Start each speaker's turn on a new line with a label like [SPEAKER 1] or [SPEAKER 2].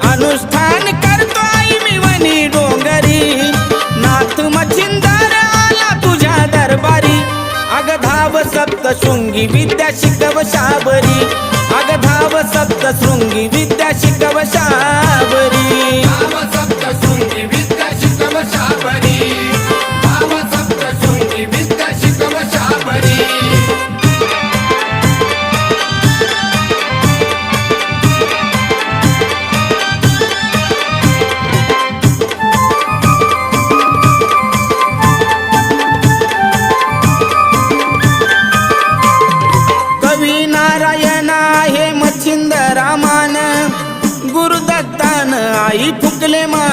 [SPEAKER 1] अनुष्ठान करतो आई मी वनी डोंगरी, नाथ मच्छिंदर आला तुझ्या दरबारी. अग धाव सप्तशृंगी विद्या शिकव शाबरी, अग धाव सप्तशृंगी विद्या शिकव शाबरी.
[SPEAKER 2] धाव सप्तशृंगी विद्या शिकव शाबरी, धाव सप्तशृंगी विद्या शिकव शाबरी.
[SPEAKER 1] कवी नारायण आहे मच्छिंदरामान, गुरुदत्तान आई फुकले मा